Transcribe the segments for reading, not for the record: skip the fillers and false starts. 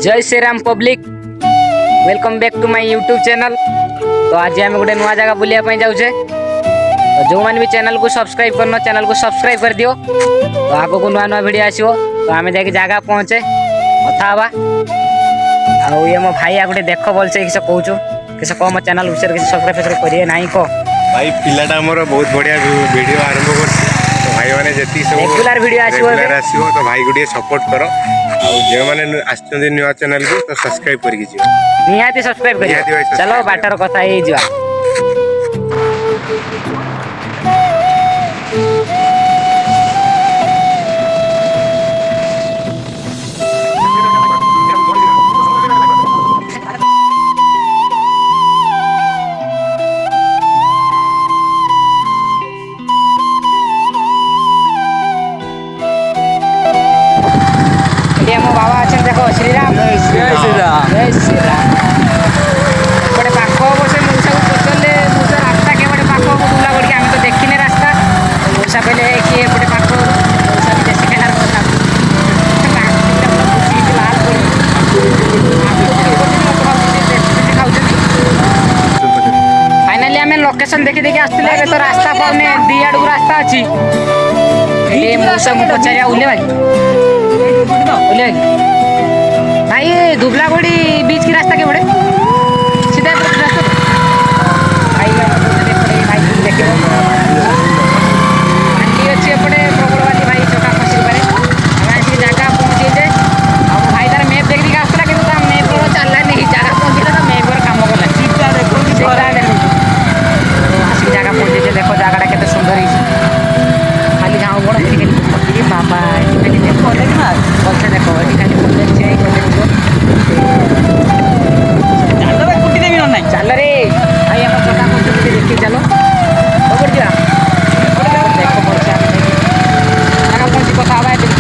जय Shri Ram public welcome back to my YouTube channel. तो आज आम गोटे नुआ जगह बुलाया जाऊे तो जो मैंने भी चैनल को सब्सक्राइब करना चैनल को सब्सक्राइब कर दियो। तो आग को नुआ नुआ वीडियो आसो तो आम जा जगह पहुँचे कथा ये मो भाई आ गए देख भलसे किस कहूँ किस कह मो चैनल विषय किसी सब्सक्राइब करिए ना कह भाई पिलाटा मोर बहुत बढ़िया वीडियो आरंभ कर भाई मैंने जी सब रेगुलर वीडियो आसो तो भाई को सपोर्ट कर जो मैंने आसुच्च नुआ चैनल को तो सब्सक्राइब करके निहाती सब्सक्राइब करिए। चलो बाटर कथा ही जा मो बाबा अच्छा देखो श्रीराम जय श्रीराम जय श्रीराम गोटे पाख हम से मूषा को पचारे मूषा रास्ता के गोटे पाख हम बुला गड़ी आम तो देखने रास्ता मूषा कहले किए गोटे पाख मूषा भी देसी खेलार फाइनाली आम लोकेशन देखी देखी आसते तो रास्ता पाने दी आड़ रास्ता अच्छी मूषा को पचारे ओले भाई दुबलागोड़ी बीच की रास्ता के बड़े सीधा रास्ता भाई देखिए आंटी अच्छी एपटे प्रबलवादी भाई चका खसी पारे आम जगह पहुँचे भाई तार मैप देख देखिए आसला कि मैप चलला नहीं जगह पहुँचे तो मैप कम कला सीटा देखो आसिक जगह पहुँचे देखो जगह के सुंदर खाली झाऊ बड़ खाली बाबा भलसे देखो खाली चल रे भाई हम चका देखिए चलो देखो भलसे जगह पहुँची कथा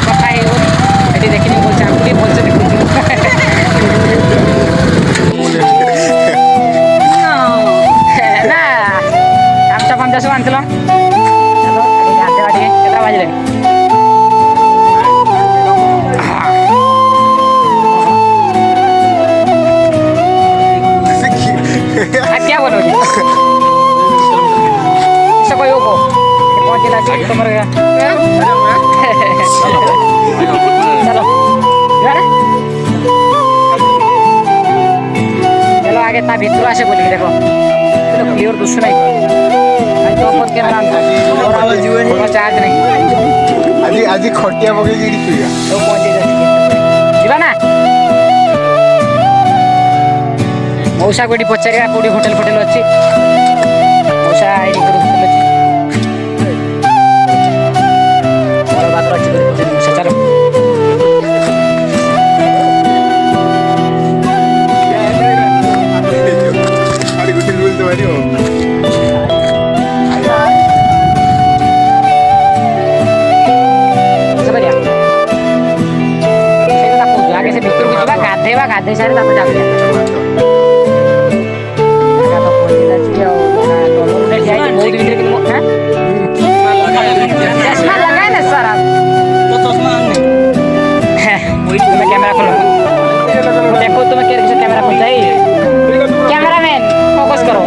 कथा ये देखनी भलसे आमको भलसे देखो ना गामछा फामछा सब आनल चलो गाधे बाटे केतटा बाजले क्या बोलोगे कोई को पहुंचे तुम चलो चलो आगे ता भीतर आसे बोलिए देखो क्लियर दुश नहीं तो ऊपर कैमरा चार्ज नहीं आज खटिया पके तो पहुंचे जीवा ना मौसा को पचार कौटी होटेल फोटेल अच्छी मौसा होटेल अच्छी मौसा चलो आगे से भीतर को जावा गाधेवा गाधे सारे जागे चश्मा लगाए ना सर आप तुम्हें कैमरा खोलो देखो तुम्हें कैमरा खोलता है कैमरा मैन फोकस करो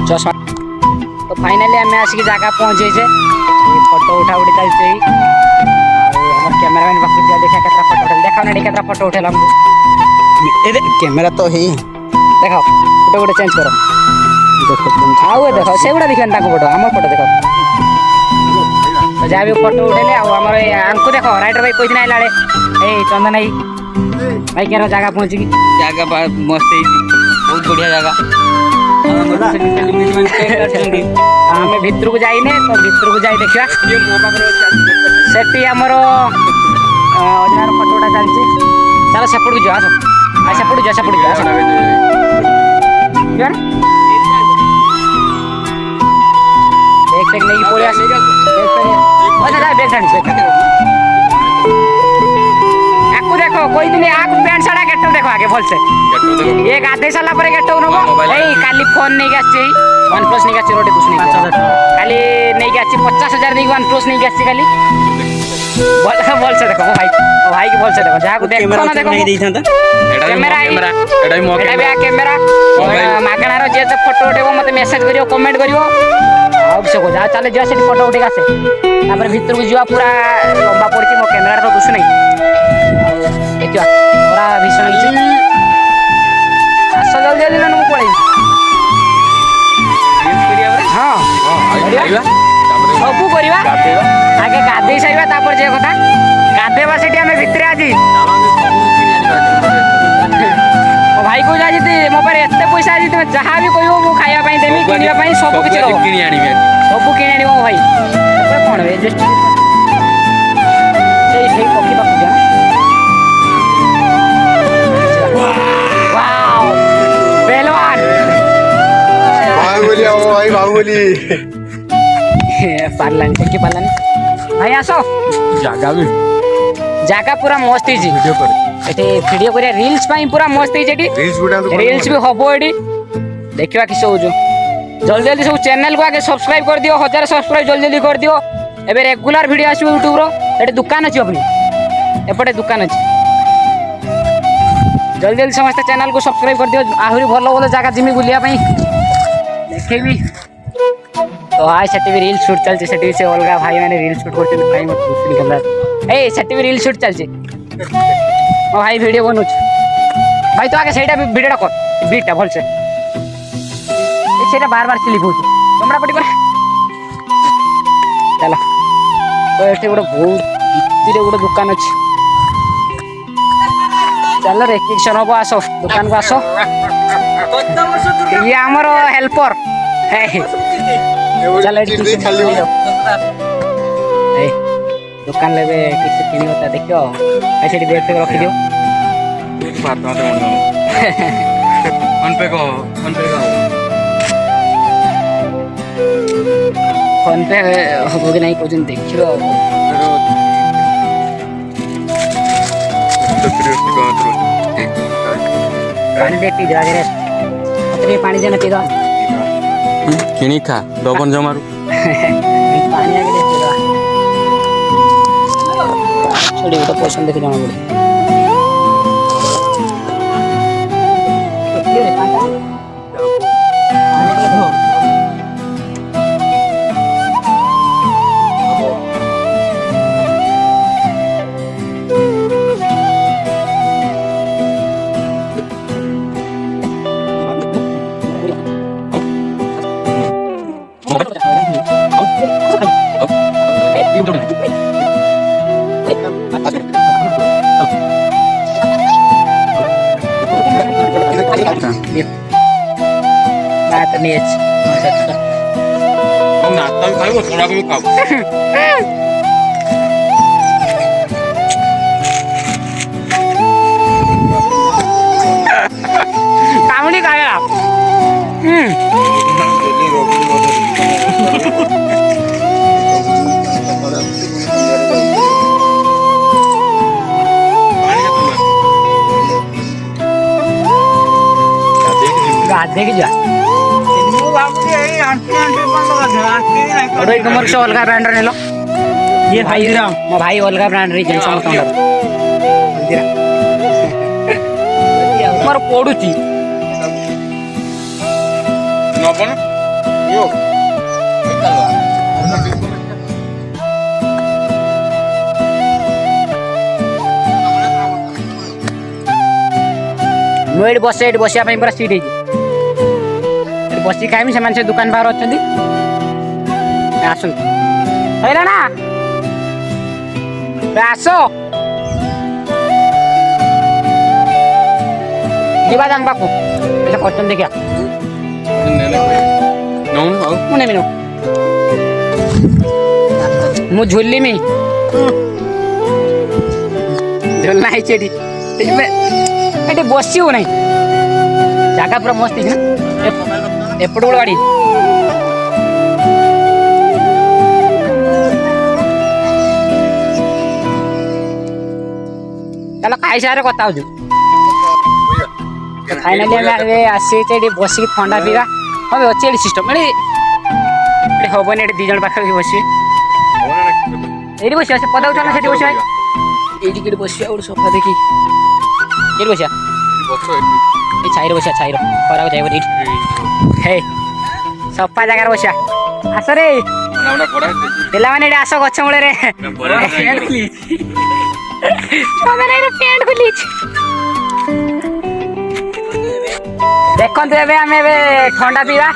चश्मा तो फाइनली आम आसिक जगह पहुँचे फोटो उठा उठी चलते कैमरामैन पाक देखा केतना फोटो उठेल देखा ना केतना फोटो उठेल हमको कैमरा तो है देखो फोटो गोटे चेंज करो देखो देखो से गुड़ा देखा फोटो आम फोटो देखो जहाँ भी फोटो उठेले आमको देखो राइटर भाई कोई आइला ए चंदन भाई क्या जगह पहुँची जगह मस्त बहुत बढ़िया जगह आम भितर को जाइने तो भितर को जाई देखा सेठी आमर अजार फोटोटा चलती चलो सेपट को जाओ सेपट जा सेपट जा देख नहीं पड़े देखो कोई दिन पैंट साड़ा गेट देखो आगे भलसे ये गाधे सारा गेट नब काली फोन नहीं आसी OnePlus नहीं आसी रोटे कुछ नहीं खाली नहीं आसी 50,000 नहीं OnePlus नहीं आसी खाली बोल से देखो भाई की बोल से देखो जहाँ को देखो ना देखो कैमरा एटा भी मो एटा भी कैमरा मागणार जे तो फोटो उठेबो मते मेसेज करियो कमेंट करियो आउ से को जा चले जा से फोटो उठेगा से तापर भीतर को जीवा पूरा लंबा पड़ती मो कैमरा तो दुसु नहीं देखियो पूरा भीषण हिची आस जल्दी जल्दी न पळै हां सबू करिवा आगे गाधे साइबा तापर जे कथा गाधेबा सेठी हमें भितरे आजी ओ भाई को जाजी ती मो पर एते पैसा आजी तुम जहां भी कहयो मु खाया पई देमी किनिया पई सब किछ रो किनी आनी सब किनि आनी मो भाई तापर कोन वे जस्ट ए कॉफी बाकू जा वाओ पहलवान बाहुबली आओ भाई बाहुबली पारलानी चक्की पारलानी भाई आसो जागा पूरा मस्त है वीडियो कर एटे वीडियो करिया रील्स पाई पूरा मस्त है जेटी रील्स वीडियो तो रील्स भी हबो एटी देखिवा कि सब जो जल्दी जल्दी सब चैनल को आगे सब्सक्राइब कर दियो 1000 सब्सक्राइब जल्दी जल्दी कर दियो एबे रेगुलर वीडियो आसो YouTube रो एटे दुकान अछि अपनी एपटे दुकान अछि जल्दी जल्दी समस्त चैनल को सब्सक्राइब कर दियो आहुरी भलो भलो जागा जिमी बुलिया पई देखेबी तो हाय सेटी भी रील शूट चलছে सेटी से अलगा भाई माने रील शूट करते भाई मत दूसरी कैमरा ए सेटी भी रील शूट चलছে ओ भाई वीडियो बनोच भाई तो आगे सेटा वीडियोटा कर बीटा भल से सेटा बार-बार स्लिप होछ कैमरा पटी कर चला तो एटे गोटे बहुत इतिरे गोटे दुकान अछि चलो रेस्ट्रिक्शन हो आसो दुकान को आसो ये हमर हेल्पर है चल खाली दुकान लेबे किसी किनी होता देखियो ऐसे देख के रख दियो बात मत मन फोन पे को फोन पे हो कि नहीं कोजन देखियो पानी देती जरा जरा अतरे पानी देना पीदा किनी खा दबन जमारू पानी आगे देती जरा छोड़ी तो पोषण देख जाना पड़े बात नहीं है हम नाश्ता भी खाओ थोड़ा भी खाओ कामड़ी खाया गाधे की जा और एक नंबर से अलगा ब्रांड रे लो ये भाई मो भाई अलगा ब्रांड रे जिंस मत मार पडुची नबन यो नोएड बस एट बसिया ପାଇଁ पूरा सीट है बसी खाइमी से दुकान बाहर अच्छी आसन है ना आस जीवा जान पाकू कर देखिया मु झुल्ली में झुलना है चेटी बस नहीं जगह पूरा मस्त है ना एपड़ गाड़ी चलो खाई सारे कथा हो फाइनाली आसी बस ठंडा पीवा हम अच्छे सिस्टम हम दी जन पाखे बस ଏଇଠି ବସିବା ସେ ପଦାକୁ ଚାଲ ସେଠି ବସିବା ଏଇଠି କେଠି ବସିବା ଗୋଟେ ସୋଫା ଦେଖି କେଠି ବସିବା ଏଇ ଛାଇରେ ବସିବା ଛାଇର ଖରାକୁ ଯାଇବ ଏଇଠି ହେ ସଫା ଜାଗାରେ ବସିବା ଆସ ରେ ପିଲାମାନେ ଏଠି ଆସ ଗଛ ମୂଳରେ ପ୍ୟାଣ୍ଟ ଖୋଲିଛି ଦେଖନ୍ତୁ ଏବେ ଆମେ ଏବେ ଥଣ୍ଡା ପିଇବା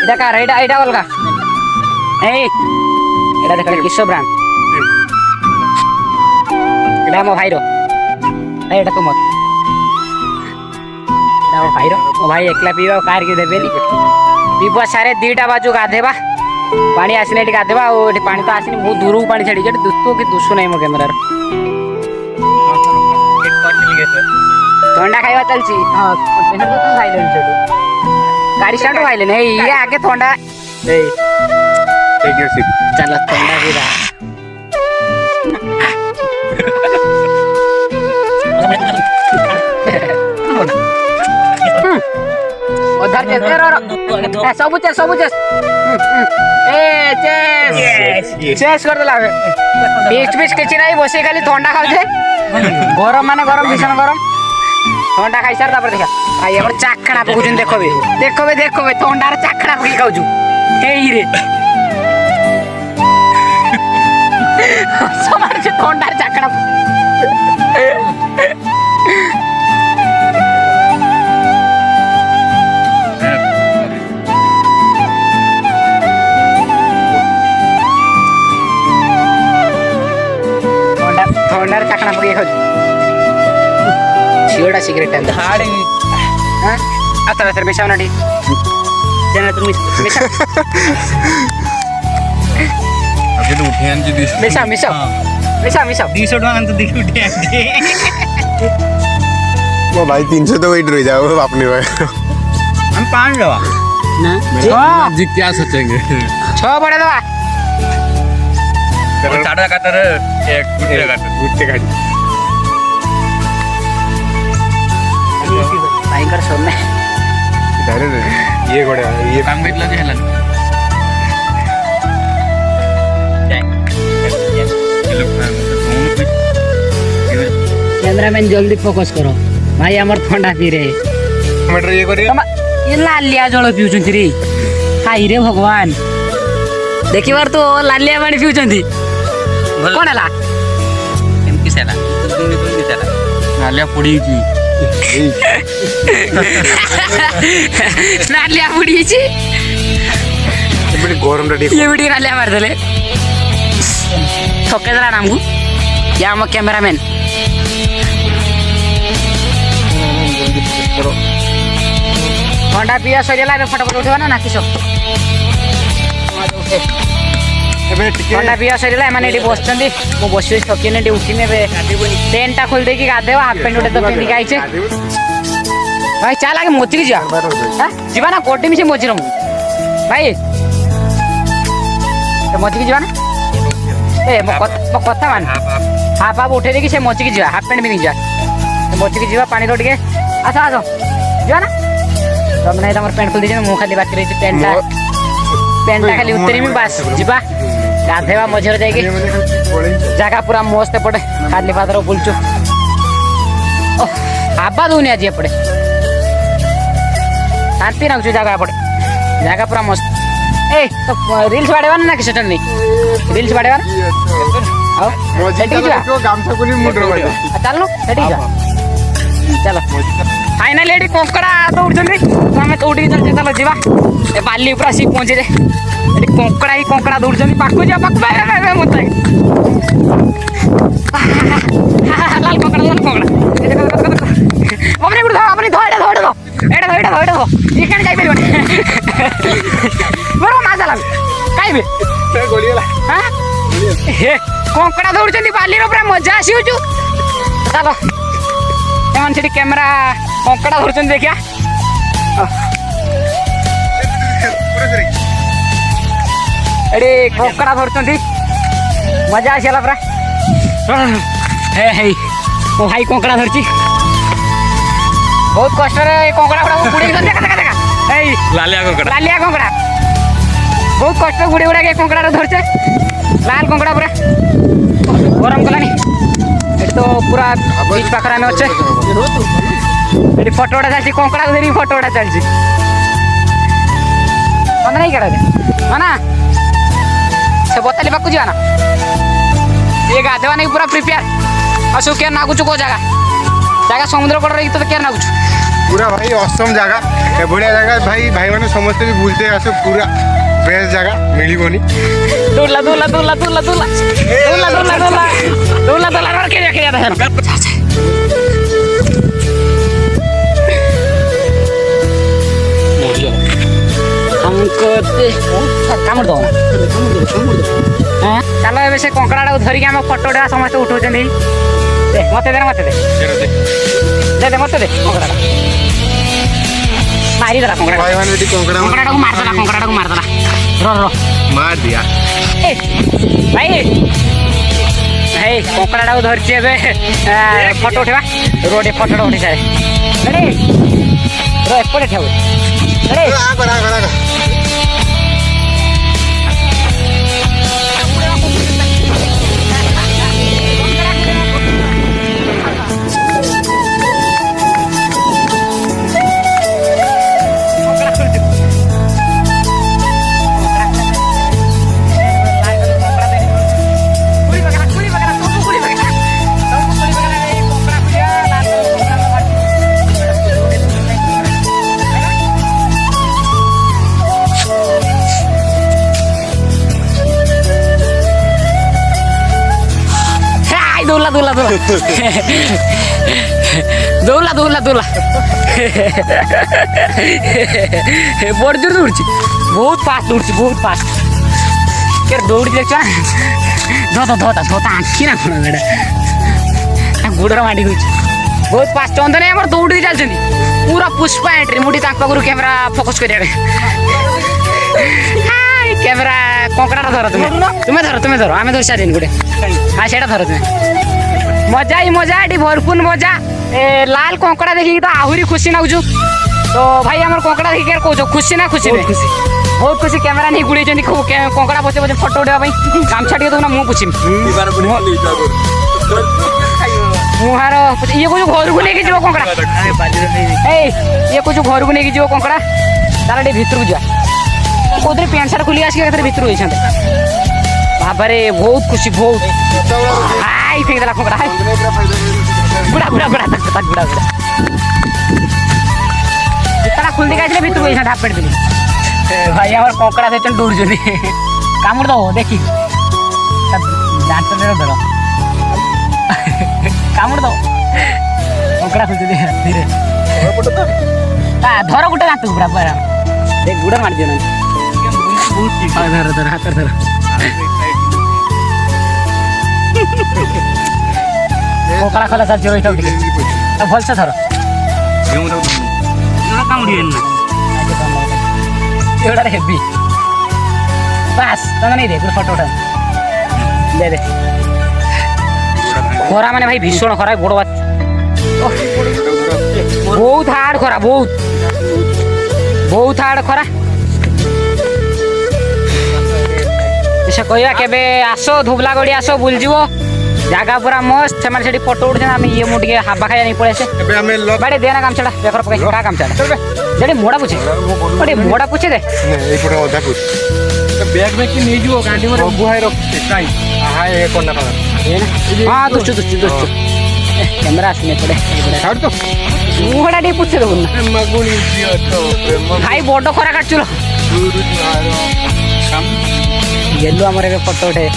ଏଇଟା କାର ଏଇଟା ଏଇଟା ଅଲଗା ଏଇ ଏଇଟା ଦେଖ କିଶୋ ବ୍ରାଣ୍ଡ ଏଇଟା ମୋ ଭାଇର ଏଇଟା ତୁମର ଏଇଟା ମୋ ଭାଇର ମୋ ଭାଇ ଏକଲା ପିଇବା କାହାର କି ଦେବେନି ପିଇବା ସାରେ 2ଟା ବାଜୁ ଗାଧେଇବା ପାଣି ଆସିନି ଏଠି ଗାଧେଇବା ଆଉ ଏଠି ପାଣି ତ ଆସିନି ବହୁତ ଦୂରକୁ ପାଣି ଛାଡ଼ିଛି ଏଠି ଦୁଷୁ କି ଦୁଷୁ ନାହିଁ ମୋ କ୍ୟାମେରାର ଥଣ୍ଡା ଖାଇବା ଚାଲିଛି ହଁ ଖାଇଲେଣି ସେଠୁ ଗାଡ଼ି ଷ୍ଟାର୍ଟ ଖାଇଲେନି ଏଇ ଇଏ ଆଗେ ଥଣ୍ଡା ଏଇ ଚାଲ ଥଣ୍ଡା ପିଇବା ସବୁ ଚେସ୍ ସବୁ ଚେସ୍ ଚେସ୍ କରିଦେଲା ଫିଷ୍ଟ ଫିଷ୍ଟ କିଛି ନାହିଁ ବସି ଖାଲି ଥଣ୍ଡା ଖାଉଛେ ଗରମ ମାନେ ଗରମ ଭୀଷଣ ଗରମ ଥଣ୍ଡା ଖାଇସାର ତାପରେ ଦେଖିବା ଭାଇ ଆମର ଚାଖଣା ପକଉଛନ୍ତି ଦେଖବେ ଦେଖବେ ଦେଖବେ ଥଣ୍ଡାରେ ଚାଖଣା ପକେଇ ଖାଉଛୁ ଏଇରେ ସମାରୁଛି ଥଣ୍ଡାରେ ଚାଖଣା ଥଣ୍ଡାରେ ଚାଖଣା ପକେଇ ଖାଉଛୁ ଝିଅଟା ସିଗାରେଟ ଆଚ୍ଛା ସାର୍ ମିଶାଉ ନା ମିଶାଉ ମିଶାଉ ମିଶାଉ ମିଶାଉ 200 ଟଙ୍କା ତ ଦେଖି ଉଠେ ମୋ ଭାଇ 300 तो वेट रह जाओ अपने भाई हम 5 दवा ना जी क्या सोचेंगे 6 बड़े दवा साढ़े काटर एक गुट्टे गाड़ी भयंकर सोने ये गोड़े ये काम घेतलं जे हला कैमरामैन जल्दी फोकस करो भाई हमर ठंडा पी रे मटर ये करे ये लालिया जल पिउछंती रे हाय रे भगवान देखिबार तो लालिया पानी पिउछंती कोन हला एमकी सेला तुमनी सेला नालिया पड़ी की नालिया पड़ी छी बड़ी गरम रे ये वीडियो नालिया मार देले ठोके दला नामगु या हम कैमरामैन ठंडा पिया सरिला बे फटाफट उठवा ना किसो ठंडा पिया सरिला माने एटी बसचंदी मो बसि थकिने एटी उठिने बे टेंटा खोल दे की गादेवा हाफ पैंट उठे तो पिंडी गाइछे भाई चल आगे मोची की जा हां जीवा ना कोटी में से मोची रमु भाई तो मोची की जीवा ना ए मो कथा मान हाफ हाफ उठे दे की से मोची की जीवा हाफ पैंट में जा तो मोची की जीवा पानी रोड के आसा आसो जीवा ना तब नहीं तमर पैंट खोल दीजिए मु खाली बाकी रही पेंटा पेंटा खाली उतरी में बस जीवा गाधेवा मझर जाएगी जगह पूरा मस्त पड़े खाली पात्र बुलचु आबा दूनी आज पड़े शांति रखु जगह पड़े जगह पूरा मस्त ए तो रील्स बाड़ेवा ना किसी नहीं रील्स बाड़ेवा चलो चलो फाइनल एटी कंकड़ा दौड़े आम दौड़ी चलते चलो जीवा ए बाली पूरा सी पहुंचे जे कंकड़ा ही कंकड़ा दौड़ पाखु जा पाखु मत लाल कंकड़ा लाल कंकड़ा अपने अपनी धो एटा धो एटा धो एटा धो एटा धो एटा धो ये कहीं जाई परिबो बरो मजा लाग काइबे गोलियाला हां हे कंकड़ा दौड़ बाली रो पूरा मजा आसी होचु चलो एमन सेठी कैमरा कंकड़ा धरछन देखिया एडी कंकड़ा धरछन मजा आसीला पूरा हे हे ओ भाई कंकड़ा धरची बहुत कष्ट रे कंकड़ा गुडा पुडी देखा देखा देखा ए लालिया कंकड़ा लालिया कंकड़ा ବହୁତ କଷ୍ଟ ଗୁଡ଼ି ଗୁଡ଼ାକେ କଙ୍କଡ଼ାର ଧରିଛେ ଲାଲ କଙ୍କଡ଼ା ପୁରା ଗରମ କଲାନି ଏଠି ତ ପୁରା ବିଚ୍ ପାଖରେ ଆମେ ଅଛେ ଏଠି ଫଟୋ ଉଡ଼ା ଚାଲିଛି କଙ୍କଡ଼ାକୁ ଧରିକି ଫଟୋ ଉଡ଼ା ଚାଲିଛି ମାନେ ନାଇଁ କେଡ଼େ ମାନା ସେ ବତାଲି ପାଖକୁ ଯିବା ନା ଇଏ ଗାଧେବା ନାଇଁ ପୁରା ପ୍ରିପେୟାର ଆଉ ସବୁ କେୟାର ନାଗୁଛୁ କେଉଁ ଜାଗା ଜାଗା ସମୁଦ୍ର କଡ଼ରେ ତ କେୟାର ନାଗୁଛୁ पूरा भाई ऑसम जगह बढ़िया जगह भाई भाई मैंने समझते भी बुझते आसो पूरा बेस्ट जगह मिलबनी दूला दूला दूला दूला दूला दूला दूला दूला दूला दूला मार के रखे जाता है हमको कामड़ दो हां चलो एबे से कंकड़ा धरि के हम फोटो डा समस्त उठौछन दे मते दे मते दे कंकड़ा मारी दला कंकड़ा भाई मैंने दी कोंकड़ा कंकड़ा को मार दला रो मार दिया ए भाई भाई कंकड़ा को धरछि एबे फोटो उठेबा रोडे फोटो उठे जाए रेडी रो एपटे ठेव रेडी आ बड़ा दूला दूला दूला दूला दूला दूला बड़ जोर दौड़ बहुत फास्ट दौड़ बहुत फास्ट के दौड़ देख धोता धोता धोता आखी ना कौन बेटा गोड़र मांडी दे बहुत फास्ट चंदन आम दौड़ी चलते पूरा पुष्पा एंट्री मुझे पाखु कैमेरा फोकस कर कैमेरा कंकड़ा धर तुम्हें धर आम धर सारे गोटे हाँ से धर तुम्हें मजा ही मजा ये भरपूर मजा लाल कंकड़ा देखिए तो आहरी खुशी नागुचु तो भाई आम कंकड़ा देखिए कौच खुशी ना खुशी बहुत खुशी कैमेरा नहीं गुड़े कंकड़ा बचे बचे फोटो उठाई गामछा टे दौना मुझे पूछी मुहार ये कुछ घर को लेकिन जीव कंकड़ा ये कुछ घर को लेकिन जीव कंकड़ा तार टे भितर को जा कौन पैंट सार्ट खोली आसिक भितर होते बाबा बहुत खुशी बहुत हाई फेंक देला कंकड़ा हाई बुढ़ा बुढ़ा बुढ़ा तक बुढ़ा बुढ़ा जितना खुल दिखा भितर को हाफ पेट दिली भाई आम कंकड़ा से दौड़ कामुड़ दो देखी दांत धर कामुड़ दो कंकड़ा खुलते धीरे धर गोटे दांत पूरा पूरा देख गुड़ा मार दियो ना धर धर हाथ धर कंकड़ा खोला सार चोर उठा भल से धर हेवी बस तुम नहीं दे फोटो उठा दे दे खरा मैंने भाई भीषण खरा गोड़ बात बहुत हार्ड खरा बहुत हार्ड खरा कह के आस धुबला गड़ी आस बुलजिव जगह पूरा मस्त से फोटो उठे ये मुझे हाबा खाई नहीं पड़े बाड़े देना गामछा बेकर पकड़ क्या गामछा जे मोड़ा पूछे मोड़ा पूछे दे बैग में कि नहीं जो गाड़ी में बुहाई रखते काई हां ये कोन ना हां दुष्ट दुष्ट दुष्ट कैमरा आसने पड़े छाड़ तो मुहड़ा टे पूछे दो ना मगुनी दियो तो भाई बड़ खरा काटचुलो गेलु हमर के फोटो उठे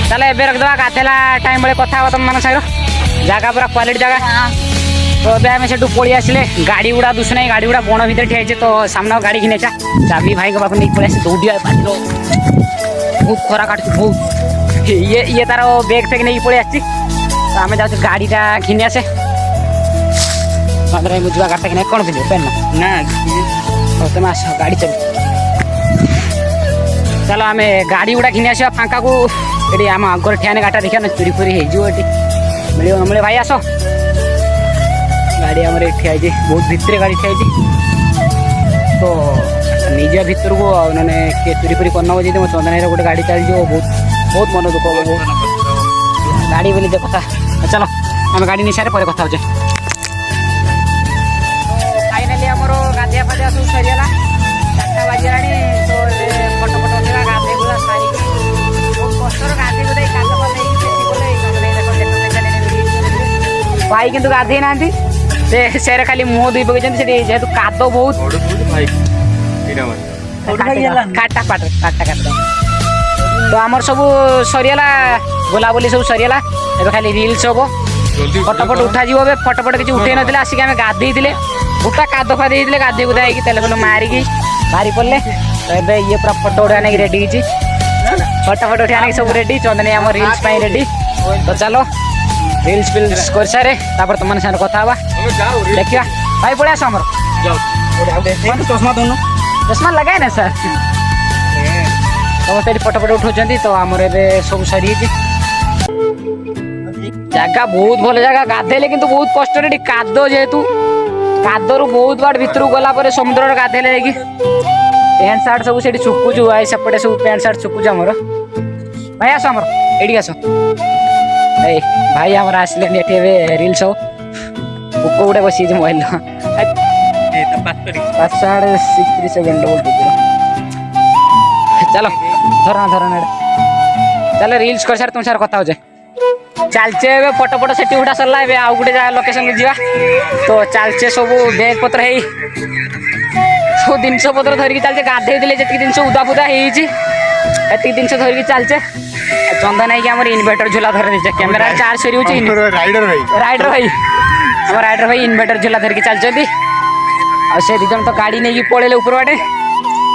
चलो एबे रख दवा गाथेला टाइम बेले कथा हो तुम मन साइरो जगह पूरा क्वालिटी जगह तो अबे आम से पड़ी आसिले गाड़ी गुड़ा दुस ना गाड़ी गुड़ा बण भर ठिया तो सामने गाड़ी घिनेचा चाबी भाई के पाक नहीं पड़े दौड़ी बहुत खरा काटु बहुत ये तार बैग फैग नहीं पड़े आसी तो आम जाऊँ गाड़ीटा घिने आसे मुझा गाड़ी कि कौन पिंध पेन ना तुम आस गाड़ी चल चलो आम गाड़ी गुड़ा घिने आस फांका को ये आम आगर ठिया गाटा देखा ना चोरी फोरी हो मिले भाई आस गाड़ी आम ठिया बहुत भितर गाड़ी ठिया तो निज भितर को मैंने चोरी फोरी करना जी मो चंदन गोटे गाड़ी चल जाओ बहुत बहुत मन दुख हम बहुत गाड़ी बोली जो कथा चलो आम गाड़ी निशारे पर कथा हो फाइनाली आमर गाधिया फाधिया सब सरीगला 4टा बाजिला तो फटो फटो उठेगा गाधे गुला सारी बहुत कष्टर गाधे गुदाई काद भाई किंतु गाधे ना से खाली मुह दुई पकड़ जेहेतु काद बहुत काटा तो आमर सब सरीगला बुलाबुली सब सरीगला ए खाली रिल्स हम फटोफट उठा जी फटोफट किसी उठे ना आसिक आम गाधे गोटा काद फाद गाधे गुदा तेल फेल मारिकी बाहरी पड़े तो ये ये पूरा फटो उठा रेडी फटोफट उठा सब रेडी चंदन आम रिल्स रेडी तो चलो रिल्स फिल्स कर सारे तुम साथ कथा देखा भाई पड़े आस चश्मा दोनों चश्मा लगाए ना सर समस्त फटोफट उठाऊँ तो आमर ए सब सरी जगह बहुत भल जगह गाधेले किंतु बहुत कष्ट काद जेहेतु कादर बहुत बाट भितर गला समुद्र गाधेले पैंट सार्ट सब से सुकुचु आई सेपटे सब पैंट सार्ट सुकुचु आमर भाई आस आमर ये आस भाई आमर आसले रिल्स सब बुक गोटे बस मोबाइल 5:36 सेकेंड चलो धरना धरना चलो रिल्स कर सार तुम सार कथा हो चलचे फटो फटो से उठा सरला आउ गोटे जगह लोकेशन को जा तो चलचे सब बैग पत्र है सब जिनस पत्र धरिकी चलचे गाधे जी जिन उदा फुदा होती जिन धरिकी चलचे चंदन है आम इनवर्टर झूला धर दे कैमेरा चार्ज सरी राइडर भाई आम राइडर भाई इनवर्टर झूला धरिकी चलते से दी जन तो गाड़ी नहीं पड़े ऊपर बाटे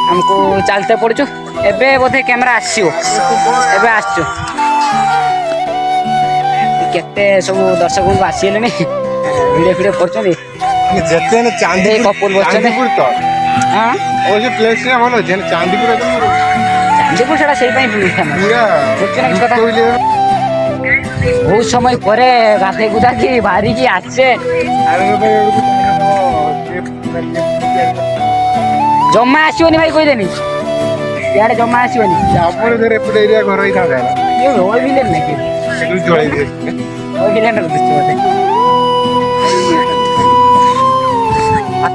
हमको चलते पड़चु एबे बोधे कैमेरा आसो एबे आसचु केते सब दर्शक को आसीले वीडियो वीडियो कर कपुल चांदीपुर तो हाँ ओ जो प्लेस है बोलो जेन चांदीपुर चांदीपुर सेटा सही पाई बहुत समय पर गाधे गुदा की बाहरी की आसे जमा आसोनी भाई कहदेनी इे जमा आसोनी एरिया घर ही था ये रोल भी लेन नहीं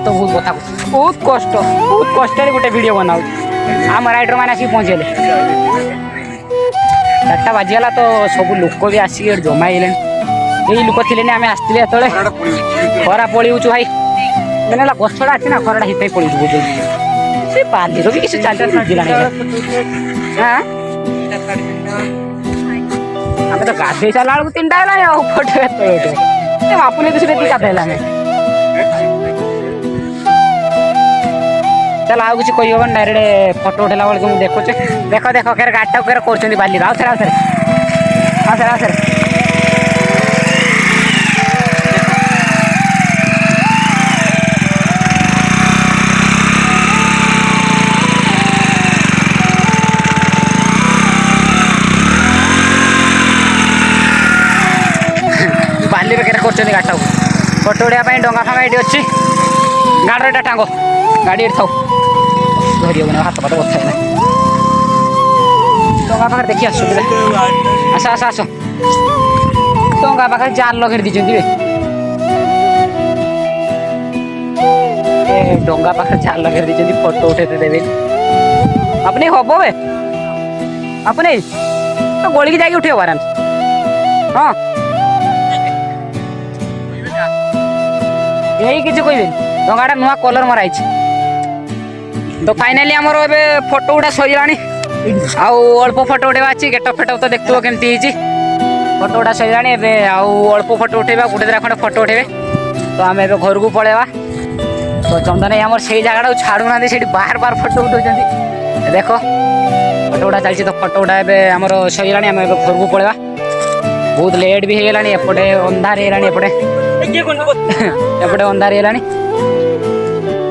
तो बहुत कथा बहुत कष्ट गोटे वीडियो बनाऊ आम राइडर मैंने आसिक पहुँचे 4टा बाजिगला तो सब लोक भी आसिक जमा ये लोक थे आम आसते खरा पड़ूँ भाई मैंने गछड़ा अच्छी ना खराटा हित पड़ू से पालिर भी किसी चल जिला हाँ आम तो गाधे सारा बेलू 3टा है बापुने दूसरे दी गाधे चल आउ किसी कही हम डायरेक्ट फटो उठेला बेलू मुझे देखुचे देख देख क्या गाड़टा कर बाली आउ सर बाली बेकार कर गाड़टा फटो उड़ा डंगा फांगा ये अच्छी गाड़ी एटा टांग गाड़ी था धरी हम हाथ पात बता है डंगा पाखे देखिए सुविधा आस आस आस डंगा पाखे जाल लगे दी डंगा पाखे जाल लगे दी फटो उठे देवे अपने हम बे अपने तो गोली की जाके उठे आराम से हाँ यही किसी कहबे डंगाटा नुआ कलर मराई तो फाइनाली आमर ए फटो गुड़ा सरीला अल्प फटो उठेवा अच्छी गेटअप फेटअप तो देखो केमती फटो गुड़ा सरीला अल्प फटो उठेबा गोटे दिटा खंडे फटो उठेबे तो आम ए घर को पलैबा तो चंदन आम से जगह छाड़ूना से बार बार फटो उठाऊँ देख फटो गुड़ा चलती तो फटो गुड़ा एम सरीला आम घर को पलैबा बहुत लेट भी होगा एपटे अंधार होगा एपटे अंधार होगा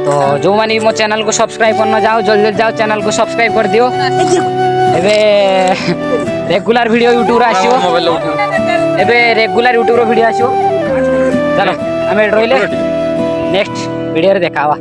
तो जो मैंने मो चैनल को सब्सक्राइब करना जाओ जल्दी जल्दी जाओ चैनल को सब्सक्राइब कर दियो एबे रेगुलर वीडियो यूट्यूब आसियो एबे रेगुलर यूट्यूब वीडियो आसियो चलो आम रहिले नेक्स्ट वीडियो रे देखावा।